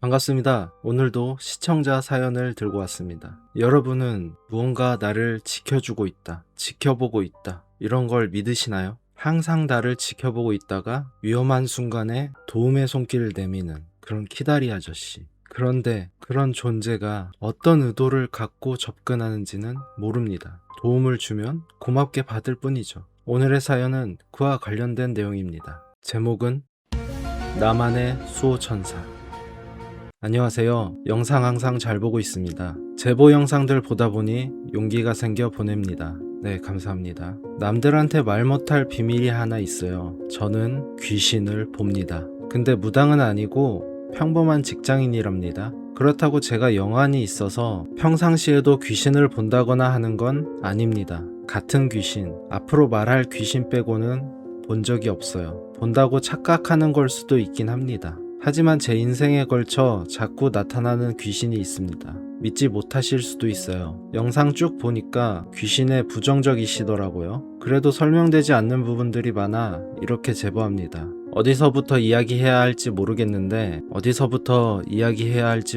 반갑습니다. 오늘도 시청자 사연을 들고 왔습니다. 여러분은 무언가 나를 지켜주고 있다, 지켜보고 있다, 이런 걸 믿으시나요? 항상 나를 지켜보고 있다가 위험한 순간에 도움의 손길을 내미는 그런 키다리 아저씨. 그런데 그런 존재가 어떤 의도를 갖고 접근하는지는 모릅니다. 도움을 주면 고맙게 받을 뿐이죠. 오늘의 사연은 그와 관련된 내용입니다. 제목은 나만의 수호천사. 안녕하세요. 영상 항상 잘 보고 있습니다. 제보 영상들 보다 보니 용기가 생겨 보냅니다. 네, 감사합니다. 남들한테 말 못할 비밀이 하나 있어요. 저는 귀신을 봅니다. 근데 무당은 아니고 평범한 직장인이랍니다. 그렇다고 제가 영안이 있어서 평상시에도 귀신을 본다거나 하는 건 아닙니다. 같은 귀신, 앞으로 말할 귀신 빼고는 본 적이 없어요. 본다고 착각하는 걸 수도 있긴 합니다. 하지만 제 인생에 걸쳐 자꾸 나타나는 귀신이 있습니다. 믿지 못하실 수도 있어요. 영상 쭉 보니까 귀신에 부정적이시더라고요. 그래도 설명되지 않는 부분들이 많아 이렇게 제보합니다. 어디서부터 이야기해야 할지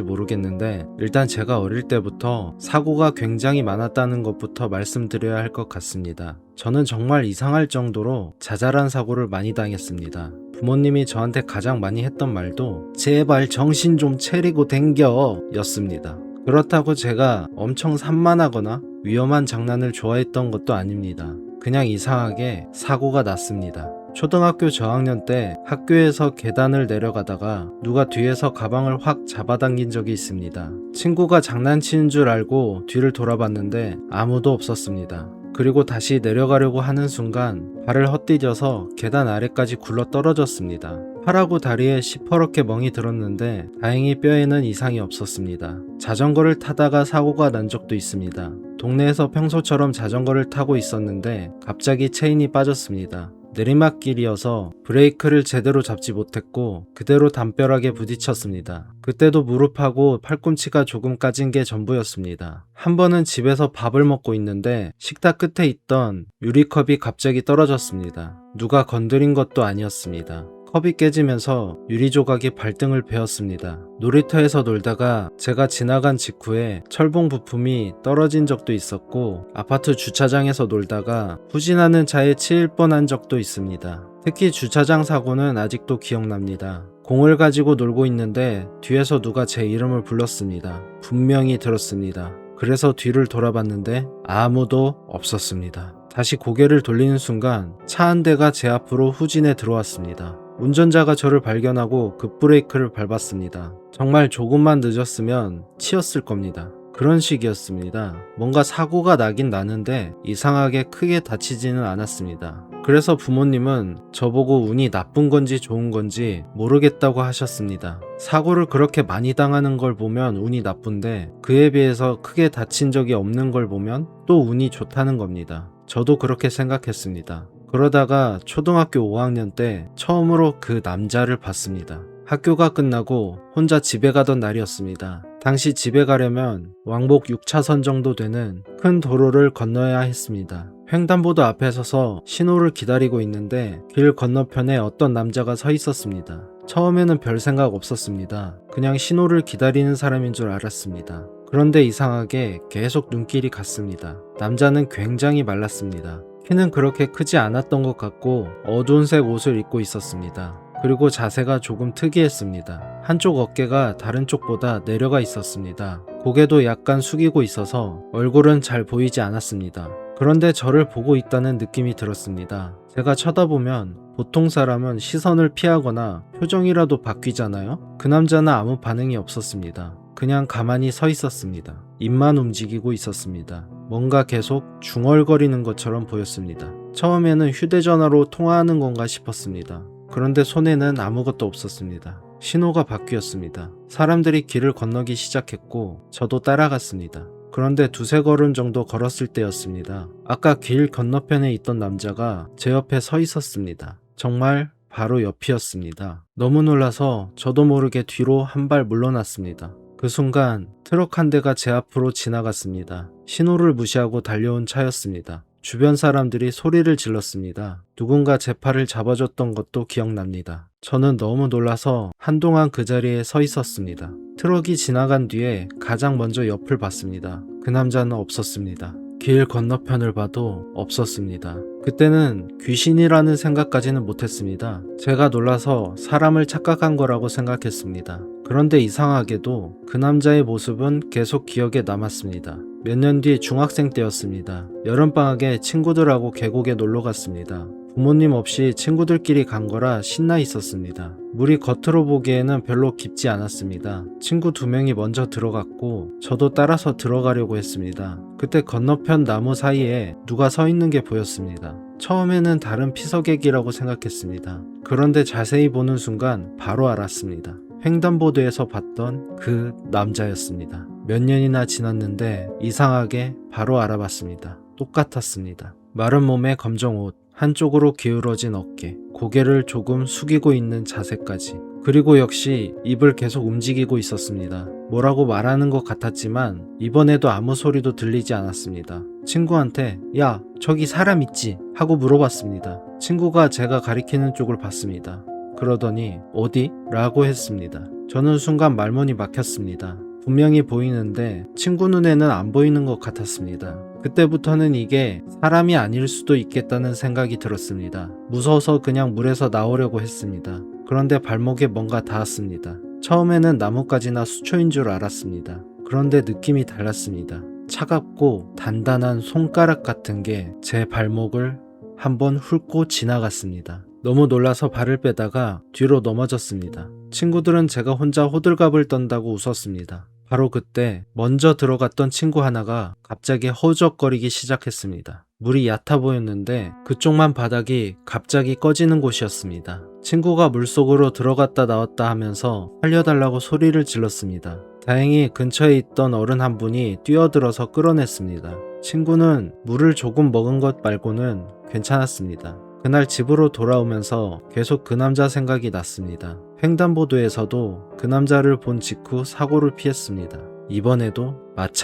모르겠는데 일단 제가 어릴 때부터 사고가 굉장히 많았다는 것부터 말씀드려야 할 것 같습니다. 저는 정말 이상할 정도로 자잘한 사고를 많이 당했습니다. 부모님이 저한테 가장 많이 했던 말도 제발 정신 좀 차리고 댕겨 였습니다. 그렇다고 제가 엄청 산만하거나 위험한 장난을 좋아했던 것도 아닙니다. 그냥 이상하게 사고가 났습니다. 초등학교 저학년 때 학교에서 계단을 내려가다가 누가 뒤에서 가방을 확 잡아당긴 적이 있습니다. 친구가 장난치는 줄 알고 뒤를 돌아봤는데 아무도 없었습니다. 그리고 다시 내려가려고 하는 순간 발을 헛디뎌서 계단 아래까지 굴러 떨어졌습니다. 팔하고 다리에 시퍼렇게 멍이 들었는데 다행히 뼈에는 이상이 없었습니다. 자전거를 타다가 사고가 난 적도 있습니다. 동네에서 평소처럼 자전거를 타고 있었는데 갑자기 체인이 빠졌습니다. 내리막길이어서 브레이크를 제대로 잡지 못했고 그대로 담벼락에 부딪혔습니다. 그때도 무릎하고 팔꿈치가 조금 까진 게 전부였습니다. 한 번은 집에서 밥을 먹고 있는데 식탁 끝에 있던 유리컵이 갑자기 떨어졌습니다. 누가 건드린 것도 아니었습니다. 컵이 깨지면서 유리 조각이 발등을 베었습니다. 놀이터에서 놀다가 제가 지나간 직후에 철봉 부품이 떨어진 적도 있었고 아파트 주차장에서 놀다가 후진하는 차에 치일 뻔한 적도 있습니다. 특히 주차장 사고는 아직도 기억납니다. 공을 가지고 놀고 있는데 뒤에서 누가 제 이름을 불렀습니다. 분명히 들었습니다. 그래서 뒤를 돌아봤는데 아무도 없었습니다. 다시 고개를 돌리는 순간 차 한 대가 제 앞으로 후진해 들어왔습니다. 운전자가 저를 발견하고 급브레이크를 밟았습니다. 정말 조금만 늦었으면 치였을 겁니다. 그런 식이었습니다. 뭔가 사고가 나긴 나는데 이상하게 크게 다치지는 않았습니다. 그래서 부모님은 저보고 운이 나쁜 건지 좋은 건지 모르겠다고 하셨습니다. 사고를 그렇게 많이 당하는 걸 보면 운이 나쁜데 그에 비해서 크게 다친 적이 없는 걸 보면 또 운이 좋다는 겁니다. 저도 그렇게 생각했습니다. 그러다가 초등학교 5학년 때 처음으로 그 남자를 봤습니다. 학교가 끝나고 혼자 집에 가던 날이었습니다. 당시 집에 가려면 왕복 6차선 정도 되는 큰 도로를 건너야 했습니다. 횡단보도 앞에 서서 신호를 기다리고 있는데 길 건너편에 어떤 남자가 서 있었습니다. 처음에는 별 생각 없었습니다. 그냥 신호를 기다리는 사람인 줄 알았습니다. 그런데 이상하게 계속 눈길이 갔습니다. 남자는 굉장히 말랐습니다. 키는 그렇게 크지 않았던 것 같고 어두운 색 옷을 입고 있었습니다. 그리고 자세가 조금 특이했습니다. 한쪽 어깨가 다른 쪽보다 내려가 있었습니다. 고개도 약간 숙이고 있어서 얼굴은 잘 보이지 않았습니다. 그런데 저를 보고 있다는 느낌이 들었습니다. 제가 쳐다보면 보통 사람은 시선을 피하거나 표정이라도 바뀌잖아요? 그 남자는 아무 반응이 없었습니다. 그냥 가만히 서 있었습니다. 입만 움직이고 있었습니다. 뭔가 계속 중얼거리는 것처럼 보였습니다. 처음에는 휴대전화로 통화하는 건가 싶었습니다. 그런데 손에는 아무것도 없었습니다. 신호가 바뀌었습니다. 사람들이 길을 건너기 시작했고 저도 따라갔습니다. 그런데 두세 걸음 정도 걸었을 때였습니다. 아까 길 건너편에 있던 남자가 제 옆에 서 있었습니다. 정말 바로 옆이었습니다. 너무 놀라서 저도 모르게 뒤로 한 발 물러났습니다. 그 순간 트럭 한 대가 제 앞으로 지나갔습니다. 신호를 무시하고 달려온 차였습니다. 주변 사람들이 소리를 질렀습니다. 누군가 제 팔을 잡아줬던 것도 기억납니다. 저는 너무 놀라서 한동안 그 자리에 서 있었습니다. 트럭이 지나간 뒤에 가장 먼저 옆을 봤습니다. 그 남자는 없었습니다. 길 건너편을 봐도 없었습니다. 그때는 귀신이라는 생각까지는 못했습니다. 제가 놀라서 사람을 착각한 거라고 생각했습니다. 그런데 이상하게도 그 남자의 모습은 계속 기억에 남았습니다. 몇 년 뒤 중학생 때였습니다. 여름방학에 친구들하고 계곡에 놀러 갔습니다. 부모님 없이 친구들끼리 간 거라 신나 있었습니다. 물이 겉으로 보기에는 별로 깊지 않았습니다. 친구 2명이 먼저 들어갔고 저도 따라서 들어가려고 했습니다. 그때 건너편 나무 사이에 누가 서 있는 게 보였습니다. 처음에는 다른 피서객이라고 생각했습니다. 그런데 자세히 보는 순간 바로 알았습니다. 횡단보도에서 봤던 그 남자였습니다. 몇 년이나 지났는데 이상하게 바로 알아봤습니다. 똑같았습니다. 마른 몸에 검정 옷, 한쪽으로 기울어진 어깨, 고개를 조금 숙이고 있는 자세까지. 그리고 역시 입을 계속 움직이고 있었습니다. 뭐라고 말하는 것 같았지만 이번에도 아무 소리도 들리지 않았습니다. 친구한테 야, 저기 사람 있지? 하고 물어봤습니다. 친구가 제가 가리키는 쪽을 봤습니다. 그러더니 어디? 라고 했습니다. 저는 순간 말문이 막혔습니다. 분명히 보이는데 친구 눈에는 안 보이는 것 같았습니다. 그때부터는 이게 사람이 아닐 수도 있겠다는 생각이 들었습니다. 무서워서 그냥 물에서 나오려고 했습니다. 그런데 발목에 뭔가 닿았습니다. 처음에는 나뭇가지나 수초인 줄 알았습니다. 그런데 느낌이 달랐습니다. 차갑고 단단한 손가락 같은 게 제 발목을 한번 훑고 지나갔습니다. 너무 놀라서 발을 빼다가 뒤로 넘어졌습니다. 친구들은 제가 혼자 호들갑을 떤다고 웃었습니다. 바로 그때 먼저 들어갔던 친구 하나가 갑자기 허우적거리기 시작했습니다. 물이 얕아 보였는데 그쪽만 바닥이 갑자기 꺼지는 곳이었습니다. 친구가 물속으로 들어갔다 나왔다 하면서 살려달라고 소리를 질렀습니다. 다행히 근처에 있던 어른 한 분이 뛰어들어서 끌어냈습니다. 친구는 물을 조금 먹은 것 말고는 괜찮았습니다. 그날 집으로 돌아오면서 계속 그 남자 생각이 났습니다. 횡단보도에서도 그 남자를 본 직후 사고를 피했습니다. 이번에도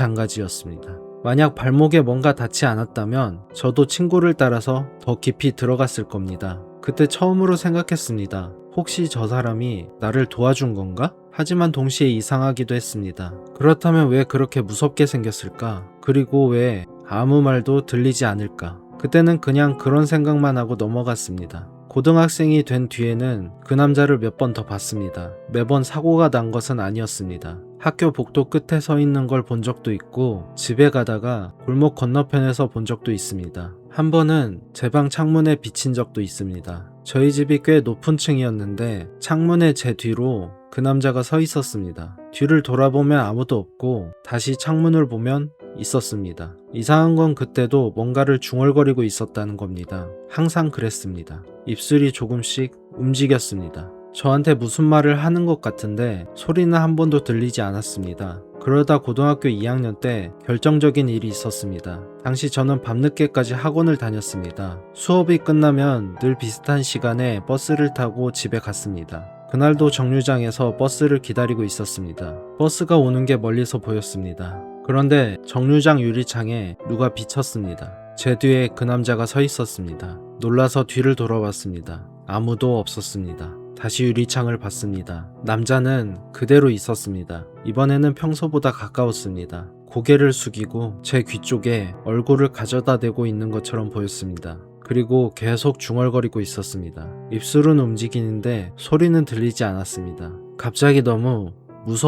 마찬가지였습니다. 만약 발목에 뭔가 닿지 않았다면 저도 친구를 따라서 더 깊이 들어갔을 겁니다. 그때 처음으로 생각했습니다. 혹시 저 사람이 나를 도와준 건가? 하지만 동시에 이상하기도 했습니다. 그렇다면 왜 그렇게 무섭게 생겼을까? 그리고 왜 아무 말도 들리지 않을까? 그때는 그냥 그런 생각만 하고 넘어갔습니다. 고등학생이 된 뒤에는 그 남자를 몇 번 더 봤습니다. 매번 사고가 난 것은 아니었습니다. 학교 복도 끝에 서 있는 걸 본 적도 있고 집에 가다가 골목 건너편에서 본 적도 있습니다. 한 번은 제 방 창문에 비친 적도 있습니다. 저희 집이 꽤 높은 층이었는데 창문의 제 뒤로 그 남자가 서 있었습니다. 뒤를 돌아보면 아무도 없고 다시 창문을 보면 있었습니다. 이상한 건 그때도 뭔가를 중얼거리고 있었다는 겁니다. 항상 그랬습니다. 입술이 조금씩 움직였습니다. 저한테 무슨 말을 하는 것 같은데 소리는 한 번도 들리지 않았습니다. 그러다 고등학교 2학년 때 결정적인 일이 있었습니다. 당시 저는 밤늦게까지 학원을 다녔습니다. 수업이 끝나면 늘 비슷한 시간에 버스를 타고 집에 갔습니다. 그날도 정류장에서 버스를 기다리고 있었습니다. 버스가 오는 게 멀리서 보였습니다. 그런데 정류장 유리창에 누가 비쳤습니다. 제 뒤에 그 남자가 서 있었습니다. 놀라서 뒤를 돌아봤습니다. 아무도 없었습니다. 다시 유리창을 봤습니다. 남자는 그대로 있었습니다. 이번에는 평소보다 가까웠습니다. 고개를 숙이고 제 귀 쪽에 얼굴을 가져다 대고 있는 것처럼 보였습니다. 그리고 계속 중얼거리고 있었습니다. 입술은 움직이는데 소리는 들리지 않았습니다. 갑자기 너무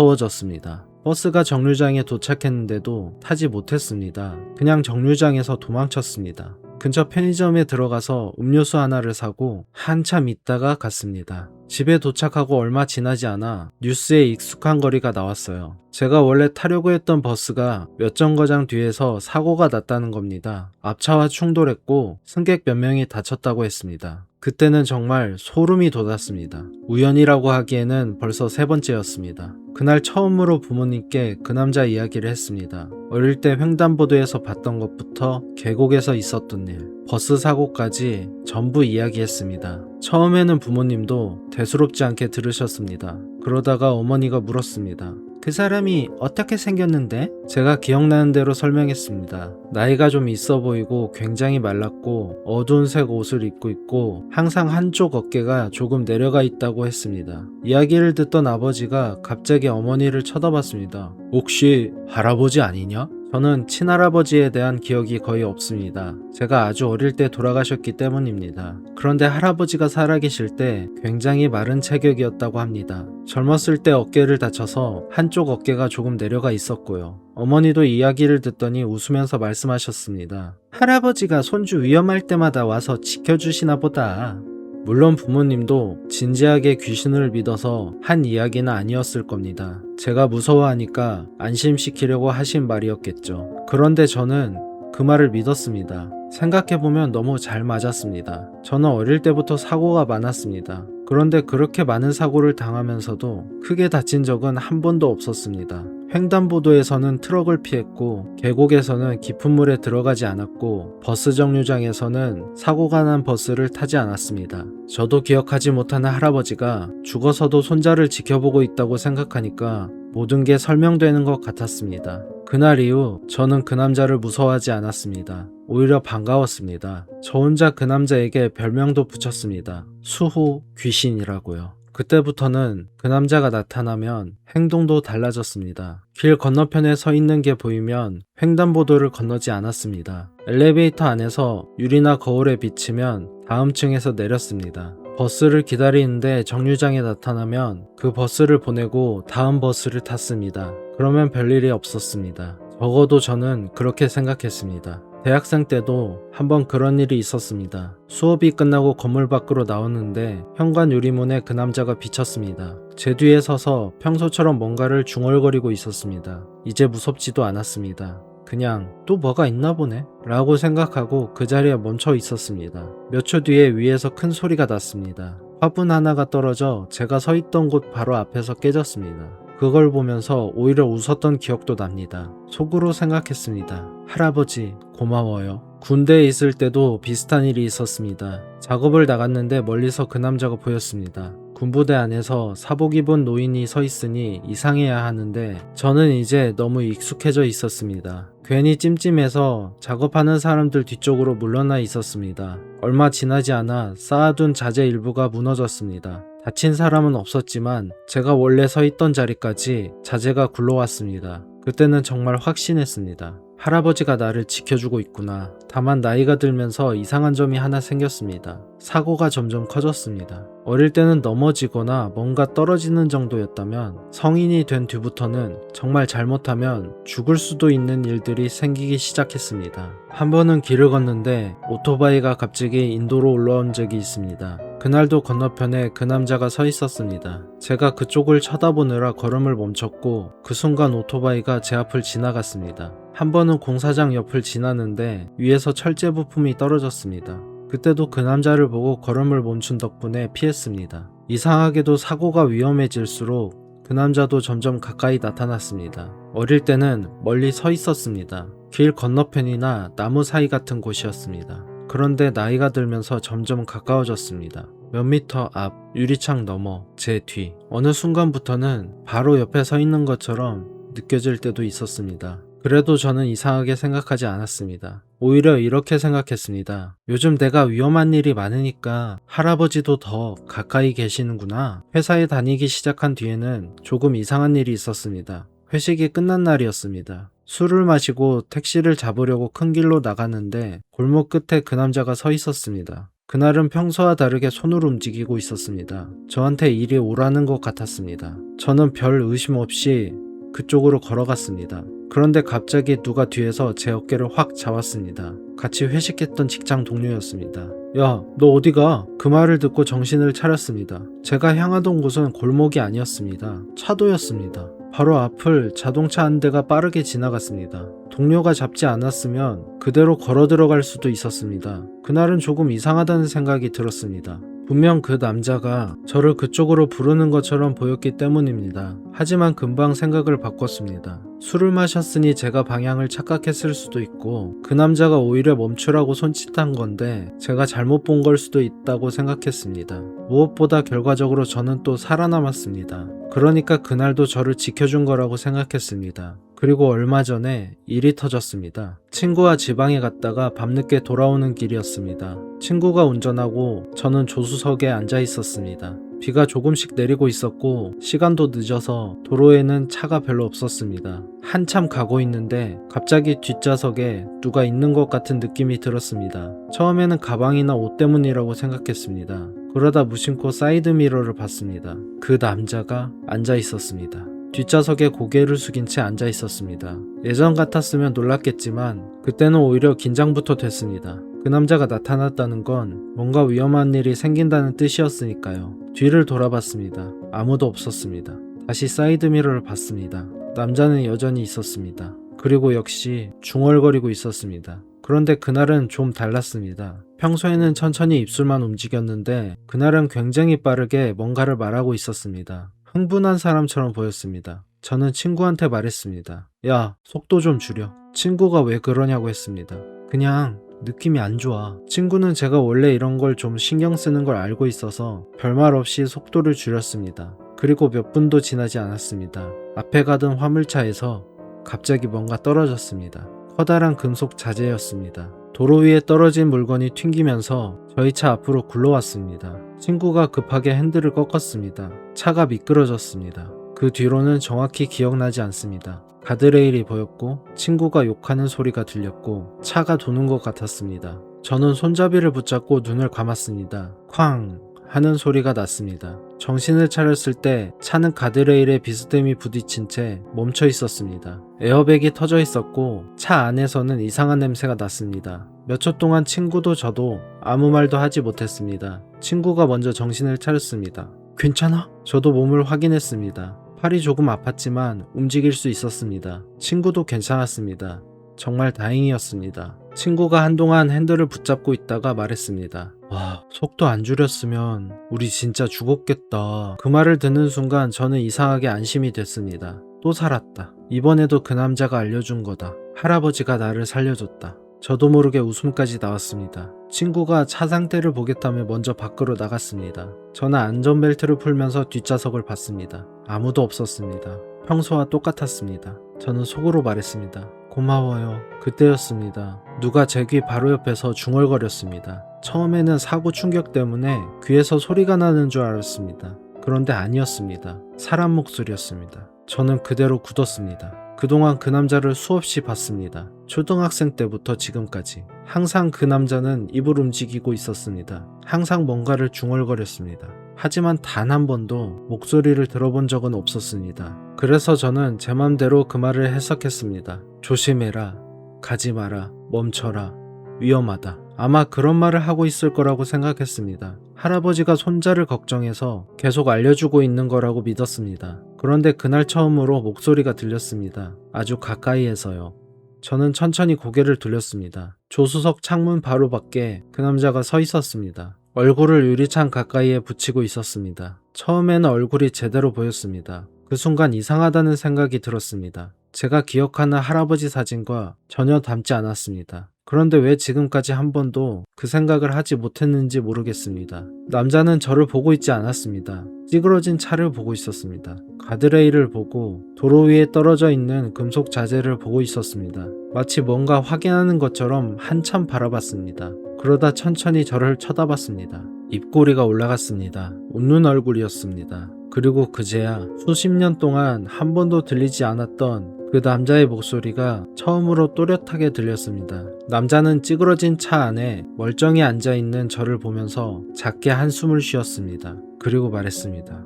무서워졌습니다. 버스가 정류장에 도착했는데도 타지 못했습니다. 그냥 정류장에서 도망쳤습니다. 근처 편의점에 들어가서 음료수 하나를 사고 한참 있다가 갔습니다. 집에 도착하고 얼마 지나지 않아 뉴스에 익숙한 거리가 나왔어요. 제가 원래 타려고 했던 버스가 몇 정거장 뒤에서 사고가 났다는 겁니다. 앞차와 충돌했고 승객 몇 명이 다쳤다고 했습니다. 그때는 정말 소름이 돋았습니다. 우연이라고 하기에는 벌써 3번째였습니다. 그날 처음으로 부모님께 그 남자 이야기를 했습니다. 어릴 때 횡단보도에서 봤던 것부터 계곡에서 있었던 일, 버스 사고까지 전부 이야기했습니다. 처음에는 부모님도 대수롭지 않게 들으셨습니다. 그러다가 어머니가 물었습니다. 그 사람이 어떻게 생겼는데? 제가 기억나는 대로 설명했습니다. 나이가 좀 있어 보이고 굉장히 말랐고 어두운 색 옷을 입고 있고 항상 한쪽 어깨가 조금 내려가 있다고 했습니다. 이야기를 듣던 아버지가 갑자기 어머니를 쳐다봤습니다. 혹시 할아버지 아니냐? 저는 친할아버지에 대한 기억이 거의 없습니다. 제가 아주 어릴 때 돌아가셨기 때문입니다. 그런데 할아버지가 살아계실 때 굉장히 마른 체격이었다고 합니다. 젊었을 때 어깨를 다쳐서 한쪽 어깨가 조금 내려가 있었고요. 어머니도 이야기를 듣더니 웃으면서 말씀하셨습니다. 할아버지가 손주 위험할 때마다 와서 지켜주시나 보다. 물론 부모님도 진지하게 귀신을 믿어서 한 이야기는 아니었을 겁니다. 제가 무서워하니까 안심시키려고 하신 말이었겠죠. 그런데 저는 그 말을 믿었습니다. 생각해보면 너무 잘 맞았습니다. 저는 어릴 때부터 사고가 많았습니다. 그런데 그렇게 많은 사고를 당하면서도 크게 다친 적은 한 번도 없었습니다. 횡단보도에서는 트럭을 피했고 계곡에서는 깊은 물에 들어가지 않았고 버스 정류장에서는 사고가 난 버스를 타지 않았습니다. 저도 기억하지 못하는 할아버지가 죽어서도 손자를 지켜보고 있다고 생각하니까 모든 게 설명되는 것 같았습니다. 그날 이후 저는 그 남자를 무서워하지 않았습니다. 오히려 반가웠습니다. 저 혼자 그 남자에게 별명도 붙였습니다. 수호 귀신이라고요. 그때부터는 그 남자가 나타나면 행동도 달라졌습니다. 길 건너편에 서 있는 게 보이면 횡단보도를 건너지 않았습니다. 엘리베이터 안에서 유리나 거울에 비치면 다음 층에서 내렸습니다. 버스를 기다리는데 정류장에 나타나면 그 버스를 보내고 다음 버스를 탔습니다. 그러면 별일이 없었습니다. 적어도 저는 그렇게 생각했습니다. 대학생 때도 한번 그런 일이 있었습니다. 수업이 끝나고 건물 밖으로 나오는데 현관 유리문에 그 남자가 비쳤습니다. 제 뒤에 서서 평소처럼 뭔가를 중얼거리고 있었습니다. 이제 무섭지도 않았습니다. 그냥 또 뭐가 있나 보네 라고 생각하고 그 자리에 멈춰 있었습니다. 몇 초 뒤에 위에서 큰 소리가 났습니다. 화분 하나가 떨어져 제가 서 있던 곳 바로 앞에서 깨졌습니다. 그걸 보면서 오히려 웃었던 기억도 납니다. 속으로 생각했습니다. 할아버지 고마워요. 군대에 있을 때도 비슷한 일이 있었습니다. 작업을 나갔는데 멀리서 그 남자가 보였습니다. 군부대 안에서 사복 입은 노인이 서 있으니 이상해야 하는데 저는 이제 너무 익숙해져 있었습니다. 괜히 찜찜해서 작업하는 사람들 뒤쪽으로 물러나 있었습니다. 얼마 지나지 않아 쌓아둔 자재 일부가 무너졌습니다. 다친 사람은 없었지만 제가 원래 서 있던 자리까지 자재가 굴러왔습니다. 그때는 정말 확신했습니다. 할아버지가 나를 지켜주고 있구나. 다만 나이가 들면서 이상한 점이 하나 생겼습니다. 사고가 점점 커졌습니다. 어릴 때는 넘어지거나 뭔가 떨어지는 정도였다면 성인이 된 뒤부터는 정말 잘못하면 죽을 수도 있는 일들이 생기기 시작했습니다. 한 번은 길을 걷는데 오토바이가 갑자기 인도로 올라온 적이 있습니다. 그날도 건너편에 그 남자가 서 있었습니다. 제가 그쪽을 쳐다보느라 걸음을 멈췄고 그 순간 오토바이가 제 앞을 지나갔습니다. 한 번은 공사장 옆을 지나는데 위에서 철제 부품이 떨어졌습니다. 그때도 그 남자를 보고 걸음을 멈춘 덕분에 피했습니다. 이상하게도 사고가 위험해질수록 그 남자도 점점 가까이 나타났습니다. 어릴 때는 멀리 서 있었습니다. 길 건너편이나 나무 사이 같은 곳이었습니다. 그런데 나이가 들면서 점점 가까워졌습니다. 몇 미터 앞, 유리창 너머, 제 뒤. 어느 순간부터는 바로 옆에 서 있는 것처럼 느껴질 때도 있었습니다. 그래도 저는 이상하게 생각하지 않았습니다. 오히려 이렇게 생각했습니다. 요즘 내가 위험한 일이 많으니까 할아버지도 더 가까이 계시는구나. 회사에 다니기 시작한 뒤에는 조금 이상한 일이 있었습니다. 회식이 끝난 날이었습니다. 술을 마시고 택시를 잡으려고 큰 길로 나갔는데 골목 끝에 그 남자가 서 있었습니다. 그날은 평소와 다르게 손을 움직이고 있었습니다. 저한테 일이 오라는 것 같았습니다. 저는 별 의심 없이 그쪽으로 걸어갔습니다. 그런데 갑자기 누가 뒤에서 제 어깨를 확 잡았습니다. 같이 회식했던 직장 동료였습니다. 야, 너 어디가? 그 말을 듣고 정신을 차렸습니다. 제가 향하던 곳은 골목이 아니었습니다. 차도였습니다. 바로 앞을 자동차 한 대가 빠르게 지나갔습니다. 동료가 잡지 않았으면 그대로 걸어 들어갈 수도 있었습니다. 그날은 조금 이상하다는 생각이 들었습니다. 분명 그 남자가 저를 그쪽으로 부르는 것처럼 보였기 때문입니다. 하지만 금방 생각을 바꿨습니다. 술을 마셨으니 제가 방향을 착각했을 수도 있고 그 남자가 오히려 멈추라고 손짓한 건데 제가 잘못 본 걸 수도 있다고 생각했습니다. 무엇보다 결과적으로 저는 또 살아남았습니다. 그러니까 그날도 저를 지켜준 거라고 생각했습니다. 그리고 얼마 전에 일이 터졌습니다. 친구와 지방에 갔다가 밤늦게 돌아오는 길이었습니다. 친구가 운전하고 저는 조수석에 앉아 있었습니다. 비가 조금씩 내리고 있었고 시간도 늦어서 도로에는 차가 별로 없었습니다. 한참 가고 있는데 갑자기 뒷좌석에 누가 있는 것 같은 느낌이 들었습니다. 처음에는 가방이나 옷 때문이라고 생각했습니다. 그러다 무심코 사이드미러를 봤습니다. 그 남자가 앉아 있었습니다. 뒷좌석에 고개를 숙인 채 앉아 있었습니다. 예전 같았으면 놀랐겠지만 그때는 오히려 긴장부터 됐습니다. 그 남자가 나타났다는 건 뭔가 위험한 일이 생긴다는 뜻이었으니까요. 뒤를 돌아봤습니다. 아무도 없었습니다. 다시 사이드미러를 봤습니다. 남자는 여전히 있었습니다. 그리고 역시 중얼거리고 있었습니다. 그런데 그날은 좀 달랐습니다. 평소에는 천천히 입술만 움직였는데 그날은 굉장히 빠르게 뭔가를 말하고 있었습니다. 흥분한 사람처럼 보였습니다. 저는 친구한테 말했습니다. 야, 속도 좀 줄여. 친구가 왜 그러냐고 했습니다. 그냥 느낌이 안 좋아. 친구는 제가 원래 이런 걸 좀 신경 쓰는 걸 알고 있어서 별말 없이 속도를 줄였습니다. 그리고 몇 분도 지나지 않았습니다. 앞에 가던 화물차에서 갑자기 뭔가 떨어졌습니다. 커다란 금속 자재였습니다. 도로 위에 떨어진 물건이 튕기면서 저희 차 앞으로 굴러왔습니다. 친구가 급하게 핸들을 꺾었습니다. 차가 미끄러졌습니다. 그 뒤로는 정확히 기억나지 않습니다. 가드레일이 보였고 친구가 욕하는 소리가 들렸고 차가 도는 것 같았습니다. 저는 손잡이를 붙잡고 눈을 감았습니다. 쾅 하는 소리가 났습니다. 정신을 차렸을 때 차는 가드레일에 비스듬히 부딪힌 채 멈춰 있었습니다. 에어백이 터져 있었고 차 안에서는 이상한 냄새가 났습니다. 몇 초 동안 친구도 저도 아무 말도 하지 못했습니다. 친구가 먼저 정신을 차렸습니다. 괜찮아? 저도 몸을 확인했습니다. 팔이 조금 아팠지만 움직일 수 있었습니다. 친구도 괜찮았습니다. 정말 다행이었습니다. 친구가 한동안 핸들을 붙잡고 있다가 말했습니다. 와, 속도 안 줄였으면 우리 진짜 죽었겠다. 그 말을 듣는 순간 저는 이상하게 안심이 됐습니다. 또 살았다. 이번에도 그 남자가 알려준 거다. 할아버지가 나를 살려줬다. 저도 모르게 웃음까지 나왔습니다. 친구가 차 상태를 보겠다며 먼저 밖으로 나갔습니다. 저는 안전벨트를 풀면서 뒷좌석을 봤습니다. 아무도 없었습니다. 평소와 똑같았습니다. 저는 속으로 말했습니다. 고마워요. 그때였습니다. 누가 제 귀 바로 옆에서 중얼거렸습니다. 처음에는 사고 충격 때문에 귀에서 소리가 나는 줄 알았습니다. 그런데 아니었습니다. 사람 목소리였습니다. 저는 그대로 굳었습니다. 그동안 그 남자를 수없이 봤습니다. 초등학생 때부터 지금까지. 항상 그 남자는 입을 움직이고 있었습니다. 항상 뭔가를 중얼거렸습니다. 하지만 단 한 번도 목소리를 들어본 적은 없었습니다. 그래서 저는 제 맘대로 그 말을 해석했습니다. 조심해라. 가지 마라. 멈춰라. 위험하다. 아마 그런 말을 하고 있을 거라고 생각했습니다. 할아버지가 손자를 걱정해서 계속 알려주고 있는 거라고 믿었습니다. 그런데 그날 처음으로 목소리가 들렸습니다. 아주 가까이에서요. 저는 천천히 고개를 돌렸습니다. 조수석 창문 바로 밖에 그 남자가 서 있었습니다. 얼굴을 유리창 가까이에 붙이고 있었습니다. 처음에는 얼굴이 제대로 보였습니다. 그 순간 이상하다는 생각이 들었습니다. 제가 기억하는 할아버지 사진과 전혀 닮지 않았습니다. 그런데 왜 지금까지 한 번도 그 생각을 하지 못했는지 모르겠습니다. 남자는 저를 보고 있지 않았습니다. 찌그러진 차를 보고 있었습니다. 가드레일을 보고 도로 위에 떨어져 있는 금속 자재를 보고 있었습니다. 마치 뭔가 확인하는 것처럼 한참 바라봤습니다. 그러다 천천히 저를 쳐다봤습니다. 입꼬리가 올라갔습니다. 웃는 얼굴이었습니다. 그리고 그제야 수십 년 동안 한 번도 들리지 않았던 그 남자의 목소리가 처음으로 또렷하게 들렸습니다. 남자는 찌그러진 차 안에 멀쩡히 앉아있는 저를 보면서 작게 한숨을 쉬었습니다. 그리고 말했습니다.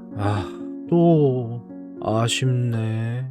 또 아쉽네.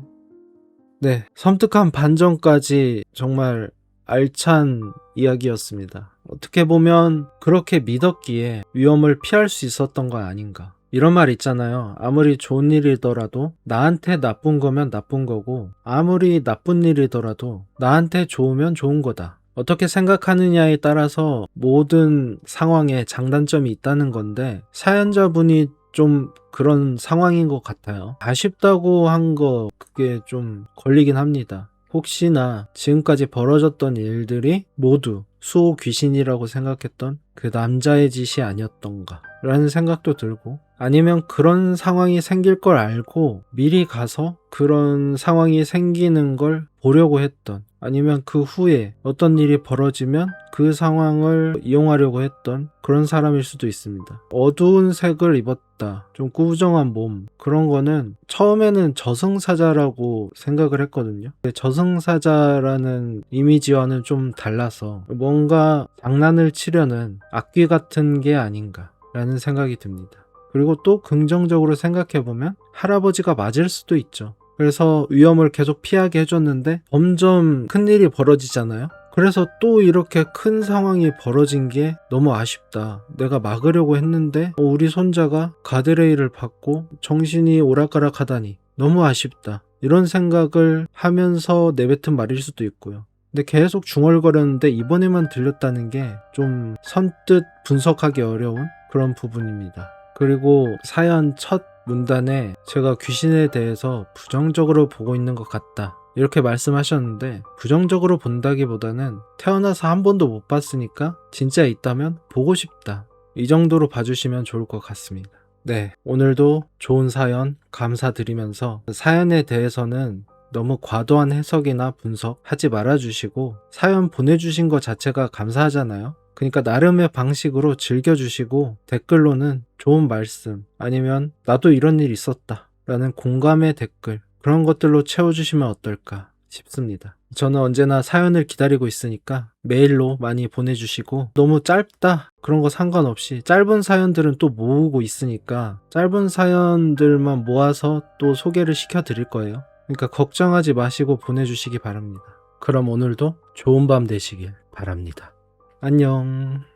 네, 섬뜩한 반전까지 정말 알찬 이야기였습니다. 어떻게 보면 그렇게 믿었기에 위험을 피할 수 있었던 건 아닌가. 이런 말 있잖아요. 아무리 좋은 일이더라도 나한테 나쁜 거면 나쁜 거고 아무리 나쁜 일이더라도 나한테 좋으면 좋은 거다. 어떻게 생각하느냐에 따라서 모든 상황에 장단점이 있다는 건데 사연자분이 좀 그런 상황인 것 같아요. 아쉽다고 한 거 그게 좀 걸리긴 합니다. 혹시나 지금까지 벌어졌던 일들이 모두 수호 귀신이라고 생각했던 그 남자의 짓이 아니었던가 라는 생각도 들고 아니면 그런 상황이 생길 걸 알고 미리 가서 그런 상황이 생기는 걸 보려고 했던, 아니면 그 후에 어떤 일이 벌어지면 그 상황을 이용하려고 했던 그런 사람일 수도 있습니다. 어두운 색을 입었다, 좀 꾸부정한 몸, 그런 거는 처음에는 저승사자라고 생각을 했거든요. 근데 저승사자라는 이미지와는 좀 달라서 뭔가 장난을 치려는 악귀 같은 게 아닌가 라는 생각이 듭니다. 그리고 또 긍정적으로 생각해보면 할아버지가 맞을 수도 있죠. 그래서 위험을 계속 피하게 해줬는데 점점 큰일이 벌어지잖아요. 그래서 또 이렇게 큰 상황이 벌어진 게 너무 아쉽다. 내가 막으려고 했는데 우리 손자가 가드레일을 받고 정신이 오락가락하다니 너무 아쉽다. 이런 생각을 하면서 내뱉은 말일 수도 있고요. 근데 계속 중얼거렸는데 이번에만 들렸다는 게 좀 선뜻 분석하기 어려운 그런 부분입니다. 그리고 사연 첫 문단에 제가 귀신에 대해서 부정적으로 보고 있는 것 같다, 이렇게 말씀하셨는데, 부정적으로 본다기보다는 태어나서 한 번도 못 봤으니까 진짜 있다면 보고 싶다, 이 정도로 봐주시면 좋을 것 같습니다. 네, 오늘도 좋은 사연 감사드리면서 사연에 대해서는 너무 과도한 해석이나 분석하지 말아주시고, 사연 보내주신 것 자체가 감사하잖아요. 그러니까 나름의 방식으로 즐겨주시고, 댓글로는 좋은 말씀, 아니면 나도 이런 일 있었다 라는 공감의 댓글, 그런 것들로 채워주시면 어떨까 싶습니다. 저는 언제나 사연을 기다리고 있으니까 메일로 많이 보내주시고, 너무 짧다 그런 거 상관없이 짧은 사연들은 또 모으고 있으니까 짧은 사연들만 모아서 또 소개를 시켜드릴 거예요. 그러니까 걱정하지 마시고 보내주시기 바랍니다. 그럼 오늘도 좋은 밤 되시길 바랍니다. 안녕.